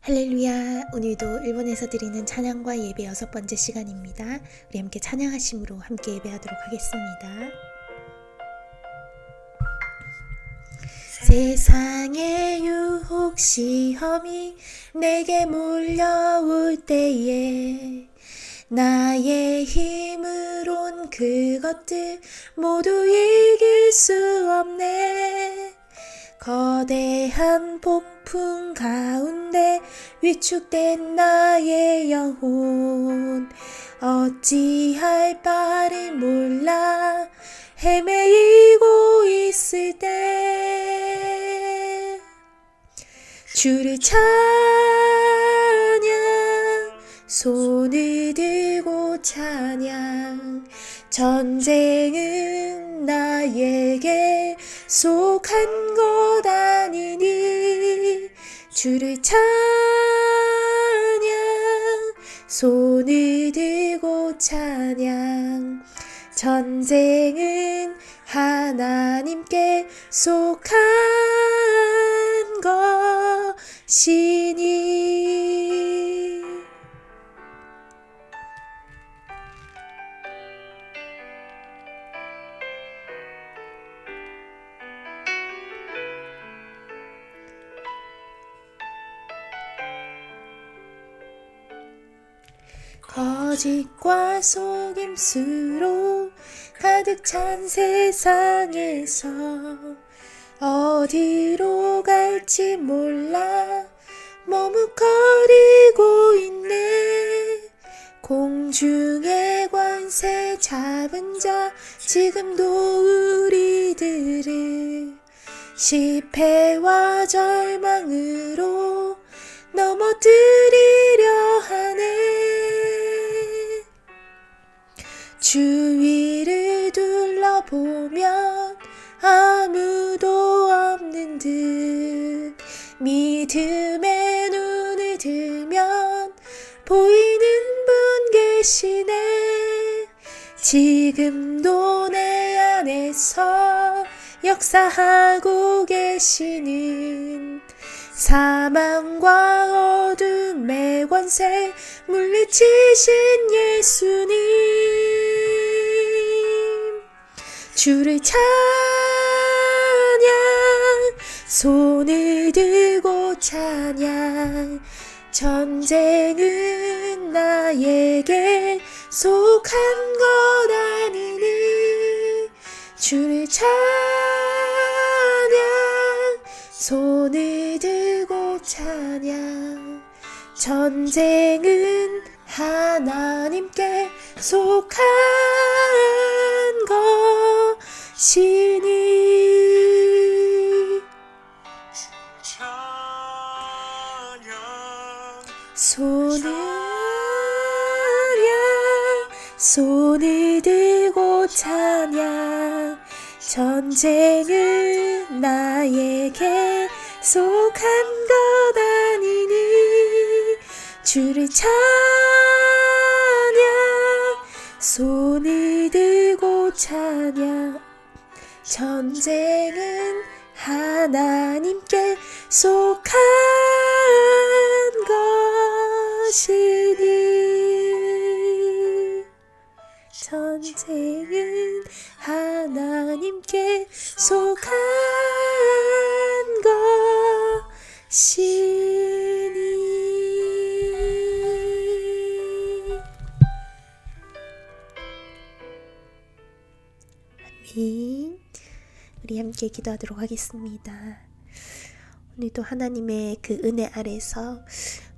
할렐루야. 오늘도 일본에서 드리는 찬양과 예배 6번째 시간입니다. 우리 함께 찬양하심으로 함께 예배하도록 하겠습니다. 세상의 유혹 시험이 내게 몰려올 때에 나의 힘으론 그것들 모두 이길 수 없네. 거대한 폭풍 가운데 위축된 나의 영혼 어찌할 바를 몰라 헤매이고 있을 때 주를 찬양 손을 들고 찬양 전쟁은 나에게 속한 것 아니니 주를 찬양 손을 들고 찬양 전쟁은 하나님께 속한 것이니 거짓과 속임수로 가득 찬 세상에서 어디로 갈지 몰라 머뭇거리고 있네. 공중의 관세 잡은 자 지금도 우리들을 실패와 절망으로 넘어뜨리려 하네. 주위를 둘러보면 아무도 없는 듯 믿음의 눈을 들면 보이는 분 계시네. 지금도 내 안에서 역사하고 계시는 사망과 어둠의 관세 물리치신 예수님 주를 찬양 손을 들고 찬양 전쟁은 나에게 속한 것 아니니 주를 찬양 손을 들고 찬양 전쟁은 하나님께 속한 것이니 손을 들고 찬양 전쟁은 나에게 속한 것 아니니 주를 찬양 손을 들고 찬양 전쟁은 하나님께 속한 것이니 전쟁은 하나님께 속한 것이니 아멘. 우리 함께 기도하도록 하겠습니다. 오늘도 하나님의 그 은혜 아래서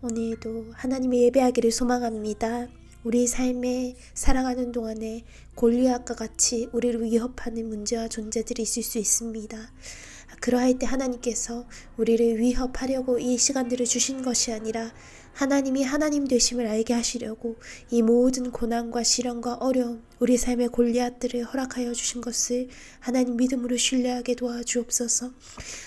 오늘도 하나님의 예배하기를 소망합니다. 우리 삶에 살아가는 동안에 골리앗과 같이 우리를 위협하는 문제와 존재들이 있을 수 있습니다. 그러할 때 하나님께서 우리를 위협하려고 이 시간들을 주신 것이 아니라 하나님이 하나님 되심을 알게 하시려고 이 모든 고난과 시련과 어려움 우리 삶의 골리앗들을 허락하여 주신 것을 하나님 믿음으로 신뢰하게 도와주옵소서.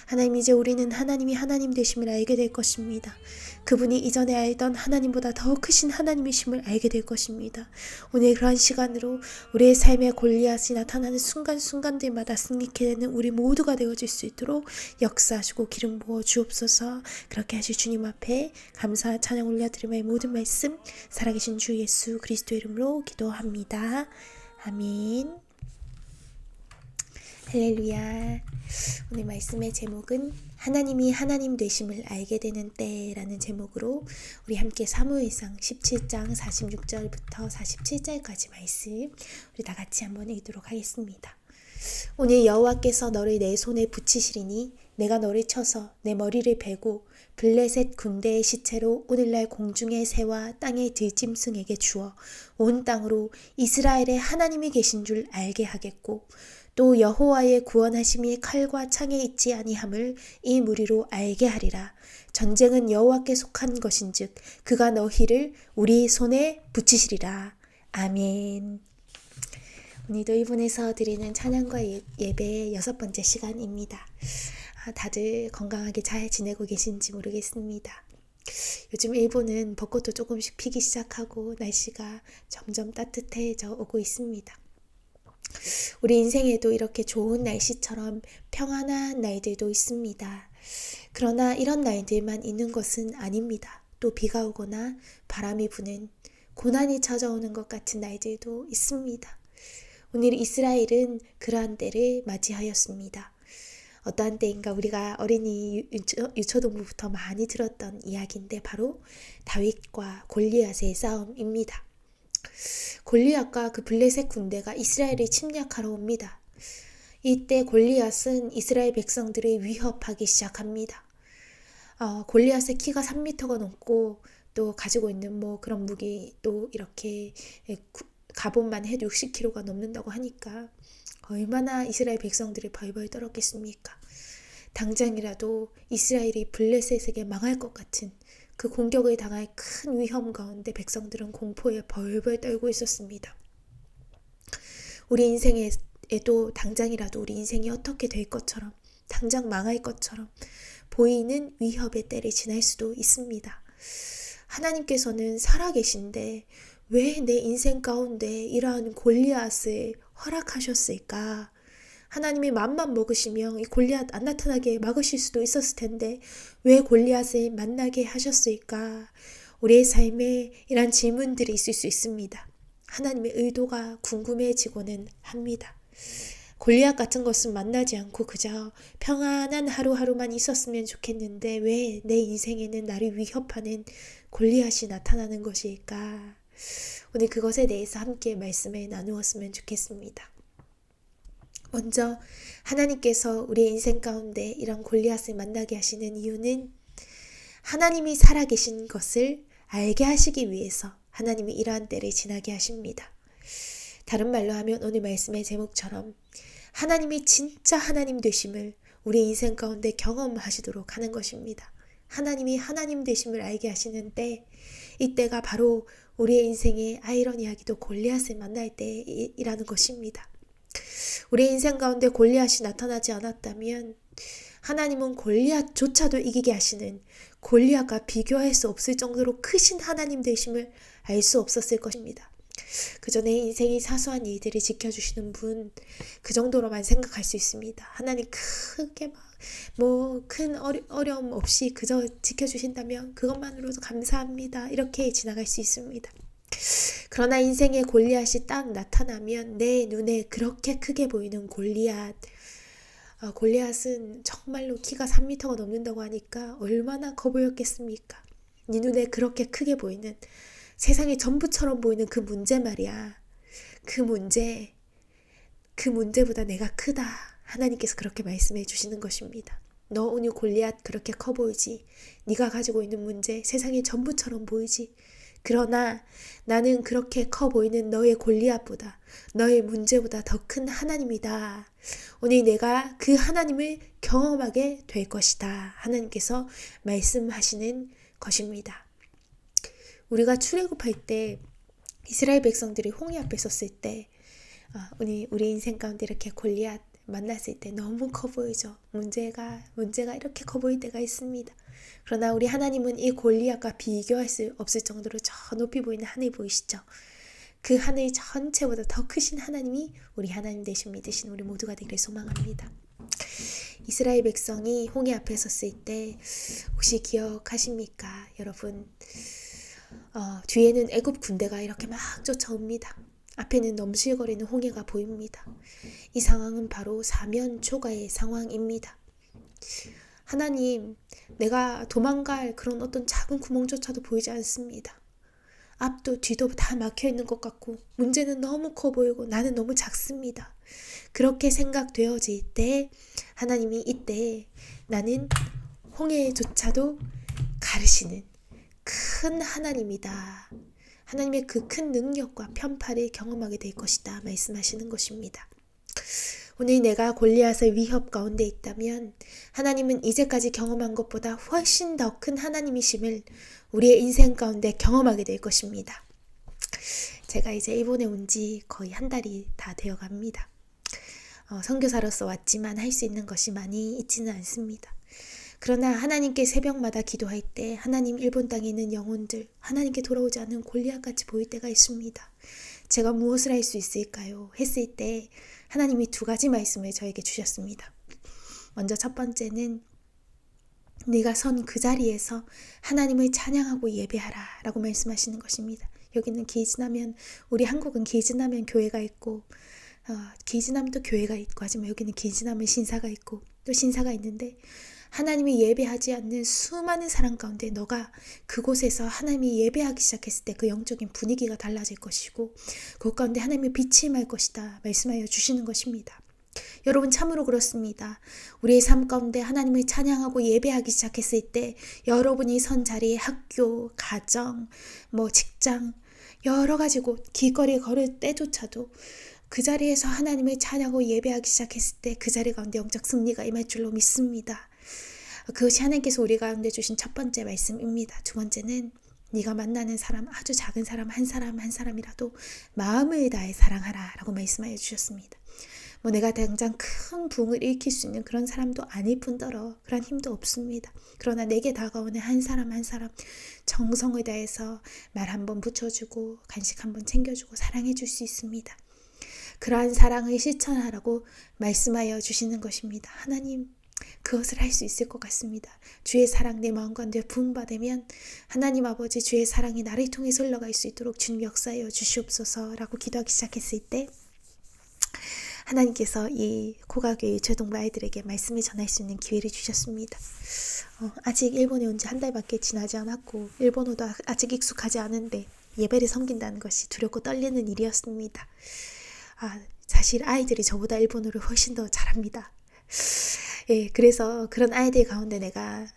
하나님, 이제 우리는 하나님이 하나님 되심을 알게 될 것입니다. 그분이 이전에 알던 하나님보다 더 크신 하나님이심을 알게 될 것입니다. 오늘 그러한 시간으로 우리의 삶의 골리앗이 나타나는 순간순간들마다 승리케 되는 우리 모두가 되어질 수 있도록 역사하시고 기름 부어 주옵소서. 그렇게 하실 주님 앞에 감사 찬양 올려드리며 모든 말씀 살아계신 주 예수 그리스도 이름으로 기도합니다. 아멘. 할렐루야. 오늘 말씀의 제목은 하나님이 하나님 되심을 알게 되는 때라는 제목으로 우리 함께 사무엘상 17장 46절부터 47절까지 말씀 우리 다 같이 한번 읽도록 하겠습니다. 오늘 여호와께서 너를 내 손에 붙이시리니 내가 너를 쳐서 내 머리를 베고 블레셋 군대의 시체로 오늘날 공중의 새와 땅의 들짐승에게 주어 온 땅으로 이스라엘의 하나님이 계신 줄 알게 하겠고 또 여호와의 구원하심이 칼과 창에 있지 아니함을 이 무리로 알게 하리라. 전쟁은 여호와께 속한 것인즉 그가 너희를 우리 손에 붙이시리라. 아멘. 오늘도 이분에서 드리는 찬양과 예배의 6번째 시간입니다. 다들 건강하게 잘 지내고 계신지 모르겠습니다. 요즘 일본은 벚꽃도 조금씩 피기 시작하고 날씨가 점점 따뜻해져 오고 있습니다. 우리 인생에도 이렇게 좋은 날씨처럼 평안한 날들도 있습니다. 그러나 이런 날들만 있는 것은 아닙니다. 또 비가 오거나 바람이 부는 고난이 찾아오는 것 같은 날들도 있습니다. 오늘 이스라엘은 그러한 때를 맞이하였습니다. 어떠한 때인가 우리가 어린이 유초동부부터 많이 들었던 이야기인데 바로 다윗과 골리앗의 싸움입니다. 골리앗과 그 블레셋 군대가 이스라엘을 침략하러 옵니다. 이때 골리앗은 이스라엘 백성들을 위협하기 시작합니다. 골리앗의 키가 3m가 넘고 또 가지고 있는 그런 무기 또 이렇게 갑옷만 해도 60kg가 넘는다고 하니까 얼마나 이스라엘 백성들이 벌벌 떨었겠습니까? 당장이라도 이스라엘이 블레셋에게 망할 것 같은 그 공격을 당할 큰 위험 가운데 백성들은 공포에 벌벌 떨고 있었습니다. 우리 인생에도 당장이라도 우리 인생이 어떻게 될 것처럼 당장 망할 것처럼 보이는 위협의 때를 지날 수도 있습니다. 하나님께서는 살아계신데 왜 내 인생 가운데 이러한 골리앗을 허락하셨을까? 하나님이 맘만 먹으시면 이 골리앗 안 나타나게 막으실 수도 있었을 텐데 왜 골리앗을 만나게 하셨을까? 우리의 삶에 이런 질문들이 있을 수 있습니다. 하나님의 의도가 궁금해지고는 합니다. 골리앗 같은 것은 만나지 않고 그저 평안한 하루하루만 있었으면 좋겠는데 왜 내 인생에는 나를 위협하는 골리앗이 나타나는 것일까? 오늘 그것에 대해서 함께 말씀을 나누었으면 좋겠습니다. 먼저 하나님께서 우리의 인생 가운데 이런 골리앗을 만나게 하시는 이유는 하나님이 살아계신 것을 알게 하시기 위해서 하나님이 이러한 때를 지나게 하십니다. 다른 말로 하면 오늘 말씀의 제목처럼 하나님이 진짜 하나님 되심을 우리 인생 가운데 경험하시도록 하는 것입니다. 하나님이 하나님 되심을 알게 하시는 때, 이때가 바로 우리의 인생의 아이러니하기도 골리앗을 만날 때이라는 것입니다. 우리의 인생 가운데 골리앗이 나타나지 않았다면 하나님은 골리앗조차도 이기게 하시는 골리앗과 비교할 수 없을 정도로 크신 하나님 되심을 알 수 없었을 것입니다. 그저 내 인생의 사소한 일들을 지켜주시는 분, 그 정도로만 생각할 수 있습니다. 하나님 크게 큰 어려움 없이 그저 지켜주신다면 그것만으로도 감사합니다. 이렇게 지나갈 수 있습니다. 그러나 인생의 골리앗이 딱 나타나면 내 눈에 그렇게 크게 보이는 골리앗은 정말로 키가 3m가 넘는다고 하니까 얼마나 커 보였겠습니까? 네 눈에 그렇게 크게 보이는 세상이 전부처럼 보이는 그 문제 말이야. 그 문제보다 내가 크다. 하나님께서 그렇게 말씀해 주시는 것입니다. 너 오늘 골리앗 그렇게 커 보이지? 네가 가지고 있는 문제 세상이 전부처럼 보이지? 그러나 나는 그렇게 커 보이는 너의 골리앗보다 너의 문제보다 더 큰 하나님이다. 오늘 내가 그 하나님을 경험하게 될 것이다. 하나님께서 말씀하시는 것입니다. 우리가 출애굽할 때 이스라엘 백성들이 홍해 앞에 섰을 때 우리 인생 가운데 이렇게 골리앗 만났을 때 너무 커 보이죠. 문제가 이렇게 커 보일 때가 있습니다. 그러나 우리 하나님은 이 골리앗과 비교할 수 없을 정도로 저 높이 보이는 하늘 보이시죠? 그 하늘 전체보다 더 크신 하나님이 우리 하나님 되신 믿으신 우리 모두가 되기를 소망합니다. 이스라엘 백성이 홍해 앞에 섰을 때 혹시 기억하십니까? 여러분, 뒤에는 애굽 군대가 이렇게 막 쫓아옵니다. 앞에는 넘실거리는 홍해가 보입니다. 이 상황은 바로 사면 초가의 상황입니다. 하나님, 내가 도망갈 그런 어떤 작은 구멍조차도 보이지 않습니다. 앞도 뒤도 다 막혀있는 것 같고 문제는 너무 커 보이고 나는 너무 작습니다. 그렇게 생각되어질 때 하나님이 이때 나는 홍해조차도 가르시는 큰 하나님이다. 하나님의 그 큰 능력과 편파를 경험하게 될 것이다 말씀하시는 것입니다. 오늘 내가 골리앗의 위협 가운데 있다면 하나님은 이제까지 경험한 것보다 훨씬 더 큰 하나님이심을 우리의 인생 가운데 경험하게 될 것입니다. 제가 이제 일본에 온 지 거의 한 달이 다 되어 갑니다. 선교사로서 왔지만 할 수 있는 것이 많이 있지는 않습니다. 그러나 하나님께 새벽마다 기도할 때 하나님 일본 땅에 있는 영혼들 하나님께 돌아오지 않은 골리앗같이 보일 때가 있습니다. 제가 무엇을 할 수 있을까요? 했을 때 하나님이 두 가지 말씀을 저에게 주셨습니다. 먼저 첫 번째는 네가 선 그 자리에서 하나님을 찬양하고 예배하라 라고 말씀하시는 것입니다. 여기는 기지나면 우리 한국은 기지나면 교회가 있고 기지나면 또 교회가 있고 하지만 여기는 기지나면 신사가 있고 또 신사가 있는데 하나님이 예배하지 않는 수많은 사람 가운데 너가 그곳에서 하나님이 예배하기 시작했을 때 그 영적인 분위기가 달라질 것이고 그 가운데 하나님의 빛이 임할 것이다 말씀하여 주시는 것입니다. 여러분 참으로 그렇습니다. 우리의 삶 가운데 하나님을 찬양하고 예배하기 시작했을 때 여러분이 선 자리에 학교, 가정, 직장 여러 가지 곳 길거리에 걸을 때조차도 그 자리에서 하나님을 찬양하고 예배하기 시작했을 때 그 자리 가운데 영적 승리가 임할 줄로 믿습니다. 그것이 하나님께서 우리 가운데 주신 첫 번째 말씀입니다. 두 번째는 네가 만나는 사람 아주 작은 사람 한 사람이라도 마음을 다해 사랑하라 라고 말씀하여 주셨습니다. 내가 당장 큰 부흥을 일으킬 수 있는 그런 사람도 아닐 뿐더러 그런 힘도 없습니다. 그러나 내게 다가오는 한 사람 정성을 다해서 말 한번 붙여주고 간식 한번 챙겨주고 사랑해 줄 수 있습니다. 그러한 사랑을 실천하라고 말씀하여 주시는 것입니다. 하나님 그것을 할 수 있을 것 같습니다. 주의 사랑 내 마음 가운데 부흥받으면 하나님 아버지 주의 사랑이 나를 통해서 흘러갈 수 있도록 주님 역사하여 주시옵소서라고 기도하기 시작했을 때 하나님께서 이 코가교회 최동부 아이들에게 말씀을 전할 수 있는 기회를 주셨습니다. 아직 일본에 온 지 한 달밖에 지나지 않았고 일본어도 아직 익숙하지 않은데 예배를 섬긴다는 것이 두렵고 떨리는 일이었습니다. 사실 아이들이 저보다 일본어를 훨씬 더 잘합니다. 그래서 그런 아이들 가운데 내가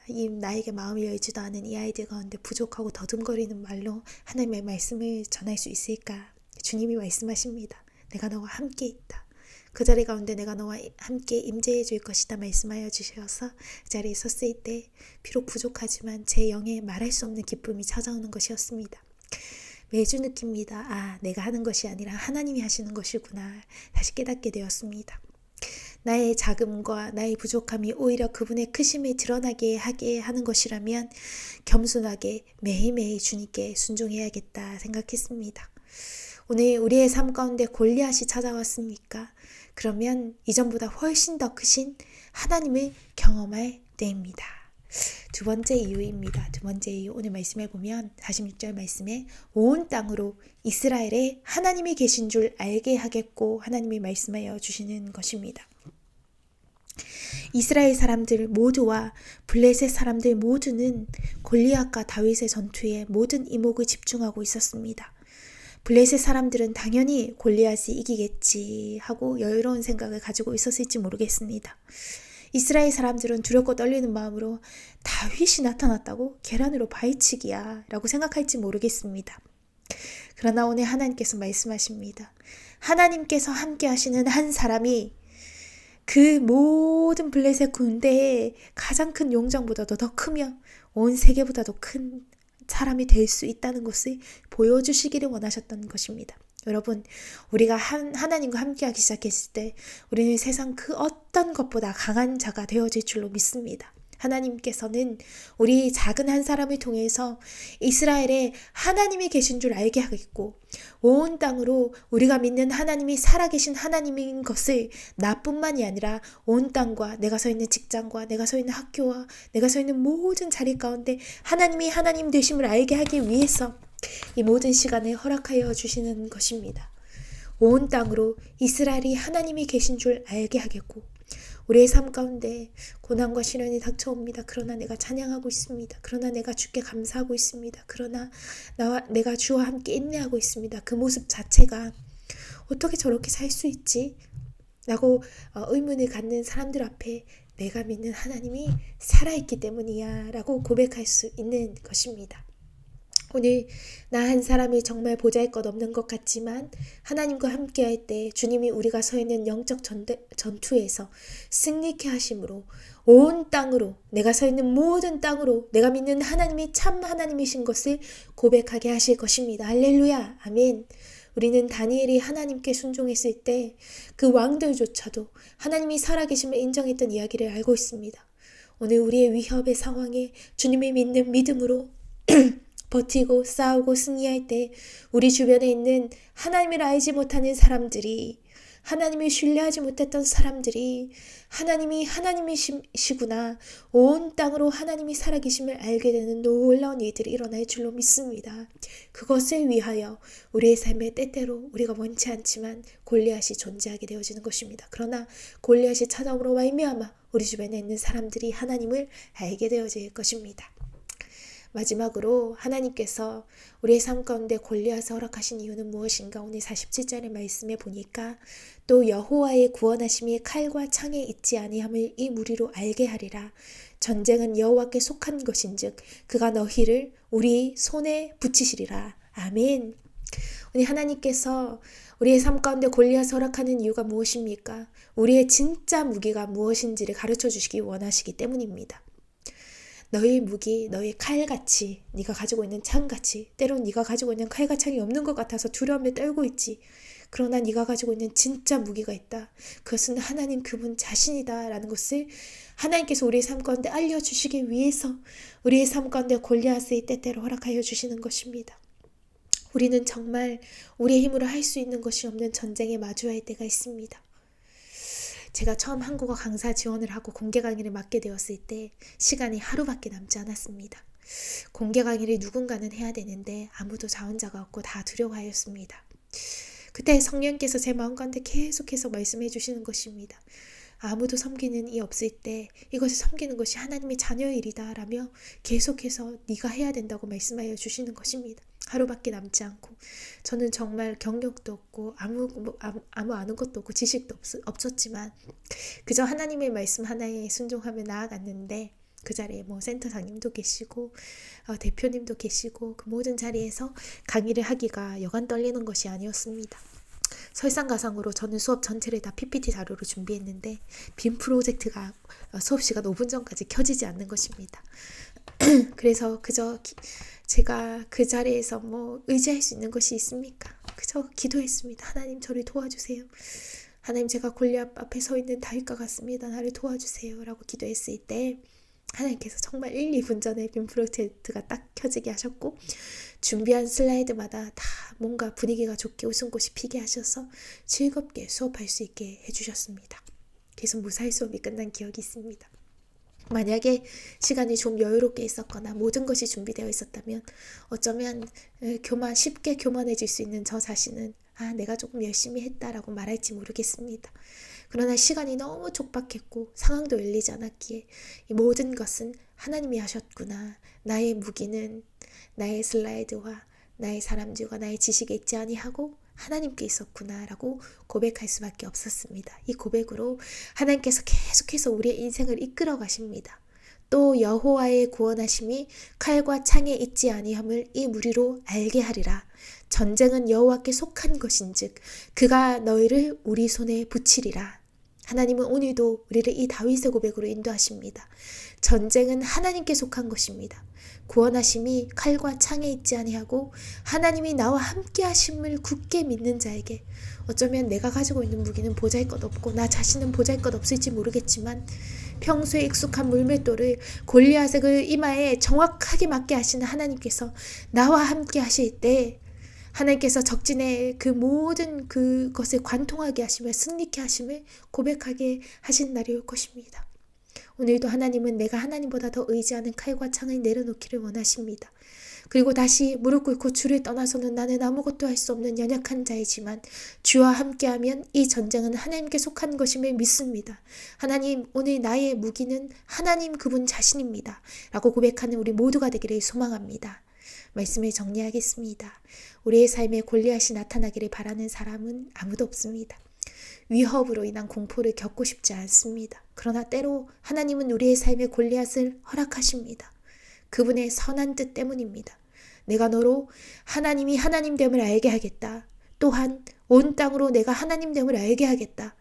나에게 마음이 열지도 않은 이 아이들 가운데 부족하고 더듬거리는 말로 하나님의 말씀을 전할 수 있을까? 주님이 말씀하십니다. 내가 너와 함께 있다. 그 자리 가운데 내가 너와 함께 임재해 줄 것이다 말씀하여 주셔서 그 자리에 섰을 때 비록 부족하지만 제 영에 말할 수 없는 기쁨이 찾아오는 것이었습니다. 매주 느낍니다. 내가 하는 것이 아니라 하나님이 하시는 것이구나. 다시 깨닫게 되었습니다. 나의 작음과 나의 부족함이 오히려 그분의 크심을 드러나게 하게 하는 것이라면 겸손하게 매일매일 주님께 순종해야겠다 생각했습니다. 오늘 우리의 삶 가운데 골리앗이 찾아왔습니까? 그러면 이전보다 훨씬 더 크신 하나님을 경험할 때입니다. 두 번째 이유입니다. 두 번째 이유 오늘 말씀해 보면 46절 말씀에 온 땅으로 이스라엘에 하나님이 계신 줄 알게 하겠고 하나님이 말씀하여 주시는 것입니다. 이스라엘 사람들 모두와 블레셋 사람들 모두는 골리앗과 다윗의 전투에 모든 이목을 집중하고 있었습니다. 블레셋 사람들은 당연히 골리앗이 이기겠지 하고 여유로운 생각을 가지고 있었을지 모르겠습니다. 이스라엘 사람들은 두렵고 떨리는 마음으로 다윗이 나타났다고 계란으로 바위치기야 라고 생각할지 모르겠습니다. 그러나 오늘 하나님께서 말씀하십니다. 하나님께서 함께 하시는 한 사람이 그 모든 블레셋 군대의 가장 큰 용정보다도 더 크며 온 세계보다도 큰 사람이 될 수 있다는 것을 보여주시기를 원하셨던 것입니다. 여러분, 우리가 하나님과 함께하기 시작했을 때 우리는 세상 그 어떤 것보다 강한 자가 되어질 줄로 믿습니다. 하나님께서는 우리 작은 한 사람을 통해서 이스라엘에 하나님이 계신 줄 알게 하겠고, 온 땅으로 우리가 믿는 하나님이 살아계신 하나님인 것을 나뿐만이 아니라 온 땅과 내가 서 있는 직장과 내가 서 있는 학교와 내가 서 있는 모든 자리 가운데 하나님이 하나님 되심을 알게 하기 위해서 이 모든 시간을 허락하여 주시는 것입니다. 온 땅으로 이스라엘이 하나님이 계신 줄 알게 하겠고, 우리의 삶 가운데 고난과 시련이 닥쳐옵니다. 그러나 내가 찬양하고 있습니다. 그러나 내가 주께 감사하고 있습니다. 그러나 내가 주와 함께 인내하고 있습니다. 그 모습 자체가 어떻게 저렇게 살 수 있지? 라고 의문을 갖는 사람들 앞에 내가 믿는 하나님이 살아있기 때문이야 라고 고백할 수 있는 것입니다. 오늘 나 한 사람이 정말 보잘것없는 것 같지만 하나님과 함께할 때 주님이 우리가 서 있는 영적 전투에서 승리케 하심으로 온 땅으로, 내가 서 있는 모든 땅으로 내가 믿는 하나님이 참 하나님이신 것을 고백하게 하실 것입니다. 할렐루야, 아멘. 우리는 다니엘이 하나님께 순종했을 때 그 왕들조차도 하나님이 살아계심을 인정했던 이야기를 알고 있습니다. 오늘 우리의 위협의 상황에 주님을 믿는 믿음으로 버티고 싸우고 승리할 때 우리 주변에 있는 하나님을 알지 못하는 사람들이, 하나님을 신뢰하지 못했던 사람들이 하나님이 하나님이시구나, 온 땅으로 하나님이 살아계심을 알게 되는 놀라운 일들이 일어날 줄로 믿습니다. 그것을 위하여 우리의 삶에 때때로 우리가 원치 않지만 골리앗이 존재하게 되어지는 것입니다. 그러나 골리앗이 찾아옴으로 말미암아 우리 주변에 있는 사람들이 하나님을 알게 되어질 것입니다. 마지막으로 하나님께서 우리의 삶 가운데 골리앗을 허락하신 이유는 무엇인가? 오늘 47절의 말씀에 보니까 또 여호와의 구원하심이 칼과 창에 있지 아니함을 이 무리로 알게 하리라. 전쟁은 여호와께 속한 것인즉 그가 너희를 우리 손에 붙이시리라. 아멘. 오늘 하나님께서 우리의 삶 가운데 골리앗을 허락하는 이유가 무엇입니까? 우리의 진짜 무기가 무엇인지를 가르쳐 주시기 원하시기 때문입니다. 너의 무기, 너의 칼같이, 네가 가지고 있는 창같이, 때론 네가 가지고 있는 칼과 창이 없는 것 같아서 두려움에 떨고 있지. 그러나 네가 가지고 있는 진짜 무기가 있다. 그것은 하나님 그분 자신이다 라는 것을 하나님께서 우리의 삶 가운데 알려주시기 위해서 우리의 삶 가운데 골리앗을 때때로 허락하여 주시는 것입니다. 우리는 정말 우리의 힘으로 할 수 있는 것이 없는 전쟁에 마주할 때가 있습니다. 제가 처음 한국어 강사 지원을 하고 공개 강의를 맡게 되었을 때 시간이 하루밖에 남지 않았습니다. 공개 강의를 누군가는 해야 되는데 아무도 자원자가 없고 다 두려워하였습니다. 그때 성령께서 제 마음 가운데 계속해서 말씀해 주시는 것입니다. 아무도 섬기는 이 없을 때 이것을 섬기는 것이 하나님의 자녀의 일이다 라며 계속해서 네가 해야 된다고 말씀하여 주시는 것입니다. 하루밖에 남지 않고 저는 정말 경력도 없고 아무 아는 것도 없고 지식도 없었지만 그저 하나님의 말씀 하나에 순종하며 나아갔는데 그 자리에 센터장님도 계시고 대표님도 계시고 그 모든 자리에서 강의를 하기가 여간 떨리는 것이 아니었습니다. 설상가상으로 저는 수업 전체를 다 PPT 자료로 준비했는데 빔 프로젝트가 수업 시간 5분 전까지 켜지지 않는 것입니다. 그래서 그저 제가 그 자리에서 의지할 수 있는 것이 있습니까? 그저 기도했습니다. 하나님 저를 도와주세요. 하나님 제가 골리앗 앞에 서 있는 다윗과 같습니다. 나를 도와주세요 라고 기도했을 때 하나님께서 정말 1, 2분 전에 빔 프로젝트가 딱 켜지게 하셨고 준비한 슬라이드마다 다 뭔가 분위기가 좋게 웃음꽃이 피게 하셔서 즐겁게 수업할 수 있게 해주셨습니다. 그래서 무사히 수업이 끝난 기억이 있습니다. 만약에 시간이 좀 여유롭게 있었거나 모든 것이 준비되어 있었다면 어쩌면 쉽게 교만해질 수 있는 저 자신은 내가 조금 열심히 했다라고 말할지 모르겠습니다. 그러나 시간이 너무 촉박했고 상황도 열리지 않았기에 이 모든 것은 하나님이 하셨구나. 나의 무기는 나의 슬라이드와 나의 사람들과 나의 지식에 있지 아니하고 하나님께 있었구나 라고 고백할 수밖에 없었습니다. 이 고백으로 하나님께서 계속해서 우리의 인생을 이끌어 가십니다. 또 여호와의 구원하심이 칼과 창에 있지 아니함을 이 무리로 알게 하리라. 전쟁은 여호와께 속한 것인즉 그가 너희를 우리 손에 붙이리라. 하나님은 오늘도 우리를 이 다윗의 고백으로 인도하십니다. 전쟁은 하나님께 속한 것입니다. 구원하심이 칼과 창에 있지 아니하고 하나님이 나와 함께 하심을 굳게 믿는 자에게, 어쩌면 내가 가지고 있는 무기는 보잘것없고 나 자신은 보잘것없을지 모르겠지만 평소에 익숙한 물맷돌을 골리앗의 그 이마에 정확하게 맞게 하시는 하나님께서 나와 함께 하실 때 하나님께서 적진의 그 모든 그것을 관통하게 하시며 승리케 하심을 고백하게 하신 날이 올 것입니다. 오늘도 하나님은 내가 하나님보다 더 의지하는 칼과 창을 내려놓기를 원하십니다. 그리고 다시 무릎 꿇고 주를 떠나서는 나는 아무것도 할 수 없는 연약한 자이지만 주와 함께하면 이 전쟁은 하나님께 속한 것임을 믿습니다. 하나님, 오늘 나의 무기는 하나님 그분 자신입니다. 라고 고백하는 우리 모두가 되기를 소망합니다. 말씀을 정리하겠습니다. 우리의 삶에 골리앗이 나타나기를 바라는 사람은 아무도 없습니다. 위협으로 인한 공포를 겪고 싶지 않습니다. 그러나 때로 하나님은 우리의 삶에 골리앗을 허락하십니다. 그분의 선한 뜻 때문입니다. 내가 너로 하나님이 하나님됨을 알게 하겠다. 또한 온 땅으로 내가 하나님됨을 알게 하겠다.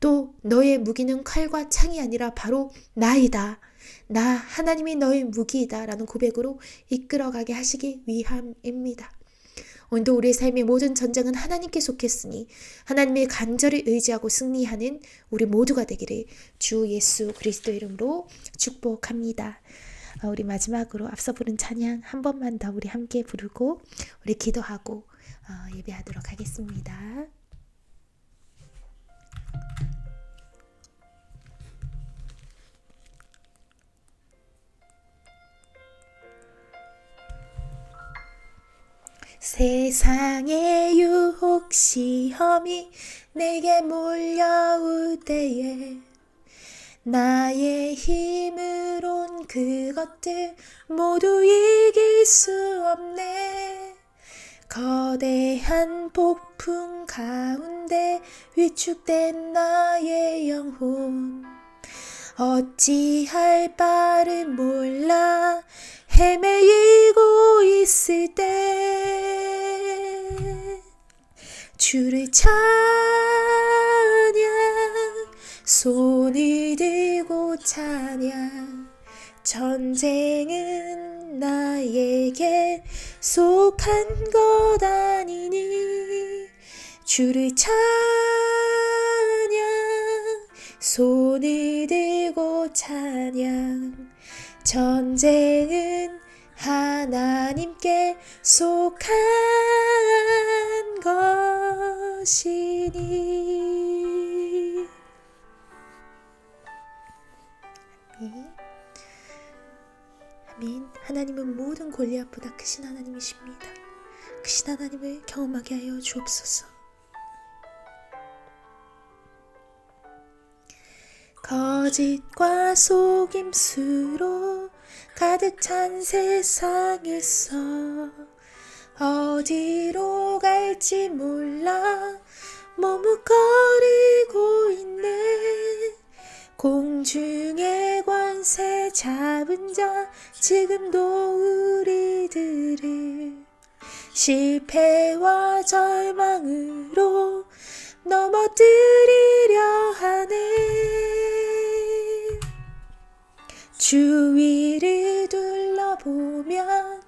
또 너의 무기는 칼과 창이 아니라 바로 나이다. 나 하나님이 너의 무기이다. 라는 고백으로 이끌어가게 하시기 위함입니다. 오늘도 우리의 삶의 모든 전쟁은 하나님께 속했으니 하나님의 간절히 의지하고 승리하는 우리 모두가 되기를 주 예수 그리스도의 이름으로 축복합니다. 우리 마지막으로 앞서 부른 찬양 한 번만 더 우리 함께 부르고 우리 기도하고 예배하도록 하겠습니다. 세상의 유혹 시험이 내게 몰려올 때에 나의 힘으론 그것들 모두 이길 수 없네. 거대한 폭풍 가운데 위축된 나의 영혼, 어찌할 바를 몰라 헤매이고 있을 때 주를 찬양, 손을 들고 찬양. 전쟁은 나에게 속한 것 아니니 주를 찬양, 손을 들고 찬양. 전쟁은 하나님께 속한 것이니. 아멘. 하나님은 모든 골리앗보다 크신 하나님이십니다. 크신 하나님을 경험하게 하여 주옵소서. 거짓과 속임수로 가득 찬 세상에서 어디로 갈지 몰라 머뭇거리고 있네. 공중의 권세 잡은 자 지금도 우리들을 실패와 절망으로 넘어뜨리려 하네. 주위를 둘러보면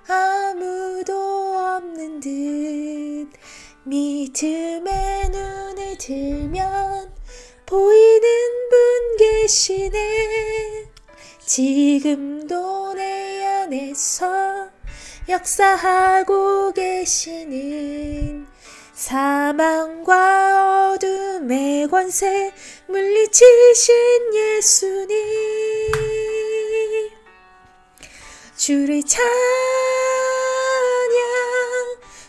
아무도 없는 듯 믿음의 눈을 들면 보이는 분 계시네. 지금도 내 안에서 역사하고 계시는 사망과 어둠의 권세 물리치신 예수님. 주를 찬양,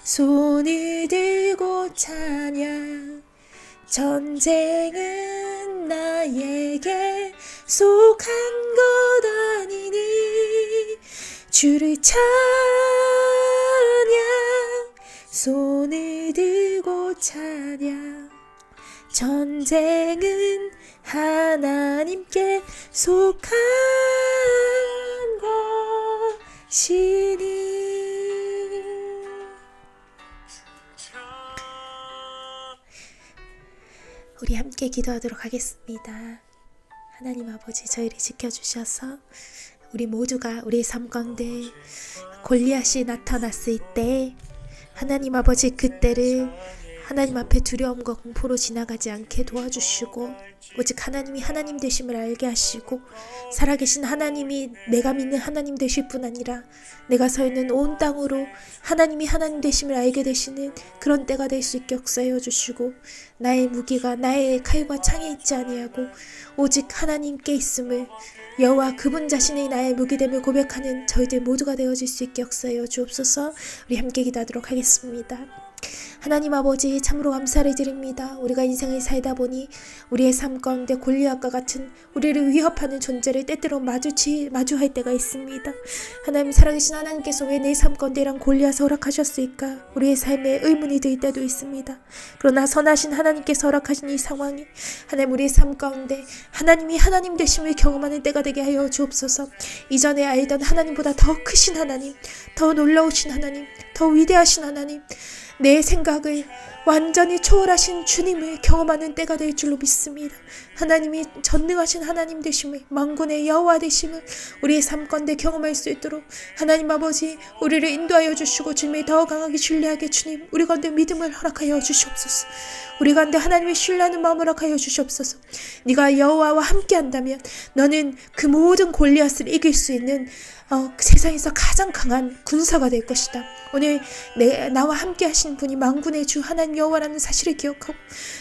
손을 들고 찬양. 전쟁은 나에게 속한 것 아니니 주를 찬양, 손을 들고 찬양. 전쟁은 하나님께 속한 것이니. 우리 함께 기도하도록 하겠습니다. 하나님 아버지, 저희를 지켜주셔서 우리 모두가 우리의 삶 가운데 골리앗이 나타났을 때 하나님 아버지, 그때를 하나님 앞에 두려움과 공포로 지나가지 않게 도와주시고, 오직 하나님이 하나님 되심을 알게 하시고, 살아계신 하나님이 내가 믿는 하나님 되실 뿐 아니라 내가 서 있는 온 땅으로 하나님이 하나님 되심을 알게 되시는 그런 때가 될 수 있게 역사하여 주시고, 나의 무기가 나의 칼과 창에 있지 아니하고 오직 하나님께 있음을, 여호와 그분 자신이 나의 무기됨을 고백하는 저희들 모두가 되어질 수 있게 역사하여 주옵소서. 우리 함께 기도하도록 하겠습니다. 하나님 아버지, 참으로 감사를 드립니다. 우리가 인생을 살다 보니 우리의 삶 가운데 골리앗과 같은 우리를 위협하는 존재를 때때로 마주할 때가 있습니다. 하나님, 살아계신 하나님께서 왜 내 삶 가운데 이런 골리앗을 허락하셨을까? 우리의 삶에 의문이 들 때도 있습니다. 그러나 선하신 하나님께서 허락하신 이 상황이 하나님, 우리의 삶 가운데 하나님이 하나님 되심을 경험하는 때가 되게 하여 주옵소서. 이전에 알던 하나님보다 더 크신 하나님, 더 놀라우신 하나님, 더 위대하신 하나님, 내 생각을 완전히 초월하신 주님을 경험하는 때가 될 줄로 믿습니다. 하나님이 전능하신 하나님 되심을, 만군의 여호와 되심을 우리의 삶 가운데 경험할 수 있도록 하나님 아버지, 우리를 인도하여 주시고 주님을 더 강하게 신뢰하게 주님, 우리 가운데 믿음을 허락하여 주시옵소서. 우리 가운데 하나님을 신뢰하는 마음을 허락하여 주시옵소서. 네가 여호와와 함께 한다면 너는 그 모든 골리앗을 이길 수 있는 세상에서 가장 강한 군사가 될 것이다. 오늘 나와 함께 하신 분이 만군의 주 하나님 여호와라는 사실을 기억하고,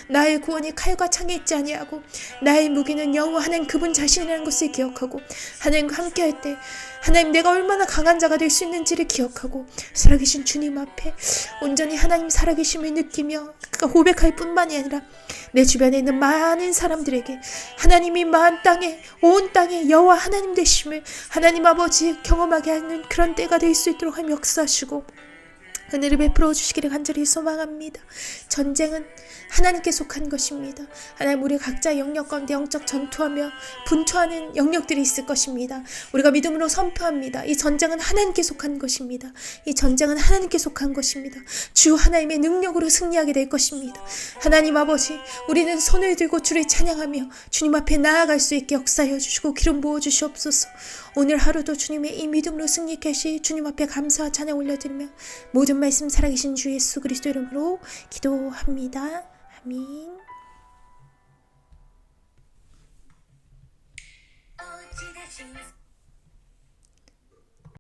나의 구원이 칼과 창에 있지 아니하고 나의 무기는 여호와 하나님 그분 자신이라는 것을 기억하고, 하나님과 함께 할 때 하나님, 내가 얼마나 강한 자가 될 수 있는지를 기억하고 살아계신 주님 앞에 온전히 하나님 살아계심을 느끼며 고백할 뿐만이 아니라 내 주변에 있는 많은 사람들에게 하나님이 온 땅에 여호와 하나님 되심을 하나님 아버지 경험하게 하는 그런 때가 될 수 있도록 하며 역사하시고 은혜를 베풀어 주시기를 간절히 소망합니다. 전쟁은 하나님께 속한 것입니다. 하나님, 우리 각자 영역 가운데 영적 전투하며 분투하는 영역들이 있을 것입니다. 우리가 믿음으로 선포합니다. 이 전쟁은 하나님께 속한 것입니다. 이 전쟁은 하나님께 속한 것입니다. 주 하나님의 능력으로 승리하게 될 것입니다. 하나님 아버지, 우리는 손을 들고 주를 찬양하며 주님 앞에 나아갈 수 있게 역사하여 주시고 기름 부어 주시옵소서. 오늘 하루도 주님의 이 믿음으로 승리케 하시 주님 앞에 감사와 찬양 올려드리며 모든 말씀 살아계신 주 예수 그리스도 이름으로 기도합니다. 아멘.